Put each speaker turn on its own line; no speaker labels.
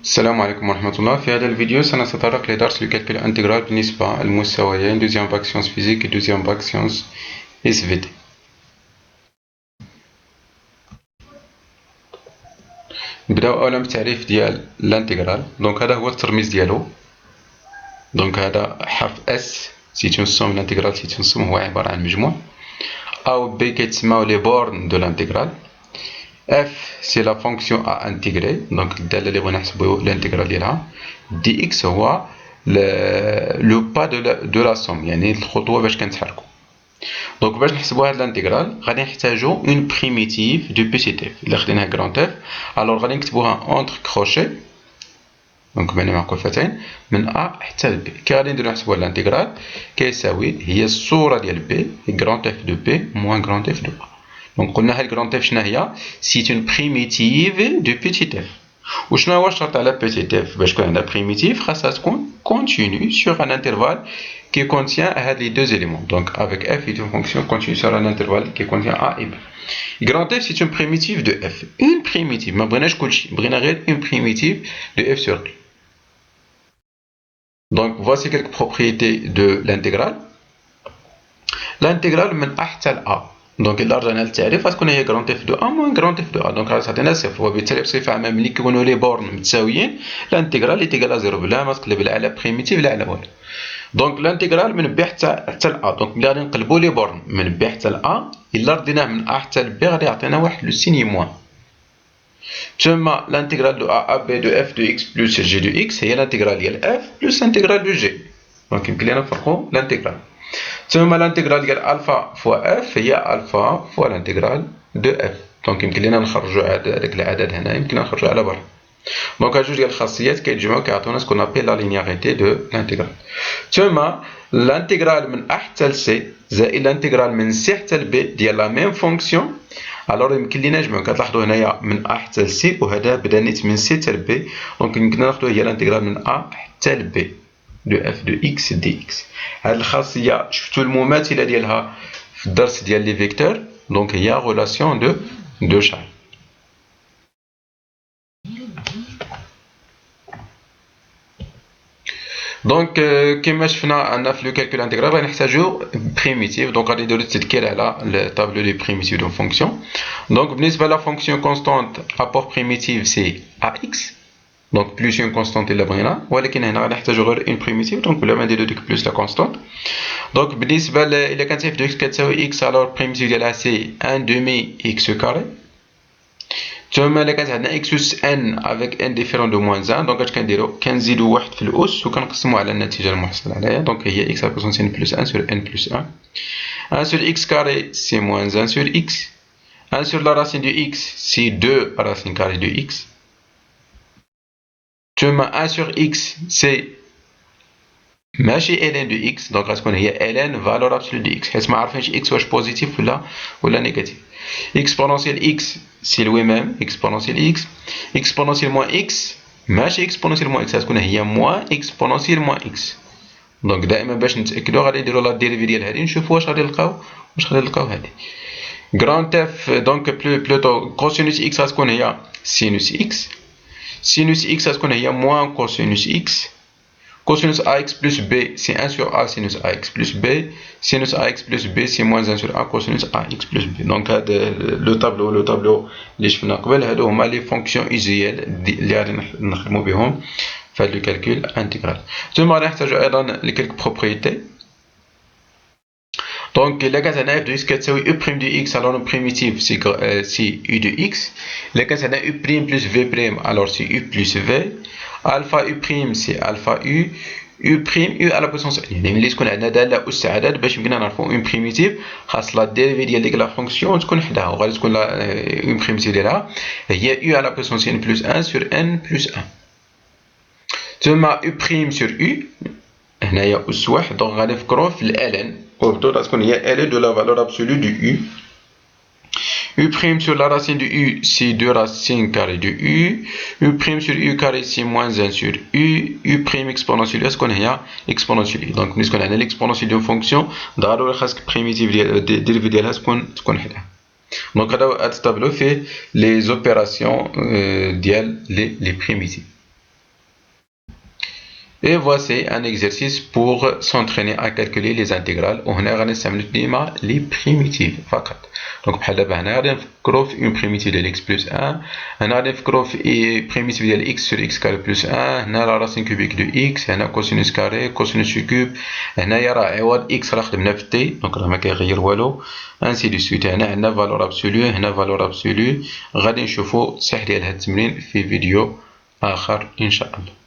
السلام عليكم ورحمة الله. في هذا الفيديو سنتطرق لدرس الكالكول انتجرال بالنسبة للمستويين دوزيام باك سيونس فيزيك و دوزيام باك سيونس اس في دي. نبداو اولا بالتعريف ديال الانتجرال. دونك هذا هو الترميز ديالو. دونك هذا حرف اس سيت اون سوم، الانتجرال سيت اون سوم هو عبارة عن مجموع. او بي كيتسماو لي بورن دو الانتجرال. f c'est la fonction à intégrer، donc الدالة اللي بغينا نحسبو الانتجرال ديالها. dx هو لو با دو لا سوم، يعني الخطوة باش كنتحركو. دونك باش نحسبو هاد الانتجرال غادي نحتاجو اون بريميتيف دو بيتيت اف. الا خديناها كرونت اف الوغ غادي نكتبوها اونتر كروشي، دونك بين معكوفتين من ا حتى ل بي. كي غادي نديرو نحسبو هاد الانتجرال كيساوي هي الصورة ديال بي كرونت اف دو بي موان كرونت اف دو ا. دونك قلنا هاد كرونت اف شنو هي؟ سي اون بريميتيف دو بيتيت اف. وشنو هو الشرط على بيتيت اف باش تكون عندها بريميتيف؟ خاصها تكون كونتينيو سور ان انترفال qui contient هاد les deux éléments. Donc avec f est une fonction continue sur un intervalle qui contient a et b. Grand f c'est une primitive de f. Une primitive, ما بغيناش كلشي، بغينا غير une primitive de f sur q. Donc voici quelques propriétés de l'intégrale. L'intégrale من a حتى ل a. دونك الا رجعنا للتعريف غتكون هي كرونت اف دو ا موان كرونت اف دو ا. دونك غتعطينا صفر، وبالتالي بصفه عامه ملي كيكونوا لي بورن متساويين الانتيغرال تيكال ا زيرو بلا ما تقلب لا على بريميتيف لا على والو. دونك الانتيغرال من بي حتى ل ا. دونك ملي غادي نقلبوا لي بورن من بي حتى ل ا الا رديناه من ا حتى ل بي غادي يعطينا واحد لو سيني موان. ثم الانتيغرال دو ا بي دو اف دو اكس بلس جي دو اكس هي الانتيغرال ديال اف بلس الانتيغرال دو جي. دونك يمكن لينا نفرقوا الانتيغرال. ثم الانتجرال ديال الفا فوا اف هي الفا فوا الانتجرال دو اف. دونك يمكن لينا نخرجوا هذاك العدد هنا، يمكن نخرجوا على برا. دونك هاد جوج ديال الخاصيات كيتجمعوا كيعطيونا سكون ابي لا لينياريتي دو الانتجرال. ثم الانتجرال من ا حتى ل سي زائد الانتجرال من سي حتى ل بي ديال لا ميم فونكسيون. الوغ يمكن لينا نجمعوا، كتلاحظوا هنايا من ا حتى ل سي وهذا بدا نيت من سي حتى ل بي. دونك يمكن ناخذوا هي الانتجرال من ا حتى ل بي دو اف دو اكس دي اكس. هاد الخاصيه شفتوا المماثله ديالها في الدرس ديال لي فيكتور. دونك هي غولاسيون دو شارل. دونك كما شفنا عندنا في لو كالكول انتيغرال غادي نحتاجو بريميتيف. دونك غادي نديرو التذكير على الطابلو دي بريميتيف دو فونكسيون. دونك بالنسبه لا فونكسيون كونستانت ابور بريميتيف سي ا اكس. دونك بلوس اون كونستانت الا بغينا، ولكن هنا غادي نحتاجو غير اون بريميتيف. دونك بلا ما نديرو ديك بلوس لا كونستانت. دونك بالنسبه الا كانت اف دو اكس كتساوي اكس الوغ بريميتيف ديالها سي ان دومي اكس كاري. ثم الا كانت عندنا اكس اس ان افيك ان ديفيرون دو موان 1، دونك اش كنديرو؟ كنزيدو واحد في الاس وكنقسمو على النتيجه المحصله عليها. دونك هي اكس بلس ان بلس 1 سور ان بلس 1. 1 sur x carré c'est moins 1 sur x. 1 sur la racine de x c'est 2 racine carrée de x. ثم 1 sur x c'est ماشي ln دو x. دونك غتكون هي ln فالور ابسولو دو x، حيت ما عارفينش x واش بوزيتيف ولا نيجاتيف. اكسبونونسيال x سي لوي ميم اكسبونونسيال x. اكسبونونسيال موان x ماشي اكسبونونسيال موان x، غتكون هي موان اكسبونونسيال موان x. دونك دائما باش نتاكدوا غادي نديروا لا ديريفي ديال هذه نشوفوا واش غادي نلقاو هذه غراند اف. دونك بلوتو كوسينوس x غتكون هي سينوس x. سينوس x غتكون هي موان كوسينوس x. Cosinus ax plus b c'est 1 sur a sinus ax plus b. Sinus ax plus b c'est moins 1 sur a cosinus ax plus b. Donc le tableau اللي شفنا قبل هادو هما لي فونكسيون ايزيال اللي غادي نخدمو بهم في هاد لو كالكول انتيغرال. ثم غادي نحتاجو ايضا لكلك بروبريتي. دونك الا كانت عندنا اف دو اكس كتساوي او بريم دو اكس الوغ بريميتيف سي يو دو اكس. الا كانت عندنا او بريم بلس في بريم الوغ سي يو بلس في. الفا يو بريم سي الفا يو. يو بريم يو على بوسونس، يعني ملي تكون عندنا داله اس عدد باش يمكننا نعرفو اون بريميتيف خاص لا ديريفي ديال ديك لا فونكسيون تكون حداها، وغادي تكون اون بريميتيف ديالها هي يو على بوسونس ان بلس 1 سور ان بلس 1. ثم يو بريم سور يو هنايا اس واحد. دونك غادي نفكرو في الالن وبدو غتكون هي ال دو لا فالور ابسولو دو يو. U prime sur la racine de u, c'est 2 racines carrées de u. U prime sur u carré, c'est moins 1 sur u. U prime exponentielle, est-ce qu'on a exponentielle. Donc, nous, on a l'exponentielle d'une fonction, d'abord, la primitive dérivée de la seconde, دونك هذا التابلو فيه لي زوبيراسيون ديال لي بريميتيف. Et voici un exercice pour s'entraîner à calculer les intégrales. وهنا غادي نستعملو ديما لي بريميتيف فقط. دونك بحال دابا هنا غادي نفكرو في اون بريميتيف ديال x بلس 1، هنا غادي نفكرو في بريميتيف ديال x sur x كاري بلس 1، هنا لا راسين كوبيك دو x، هنا كوسينوس كاري، كوسينوس كوب، هنايا راه عوض x راه خدمنا في تي دونك راه ما كيغير والو، انسي دو سويت. هنا عندنا فالور ابسولو، هنا فالور ابسولو. غادي نشوفو الصحيح ديال هاد التمرين في فيديو اخر ان شاء الله.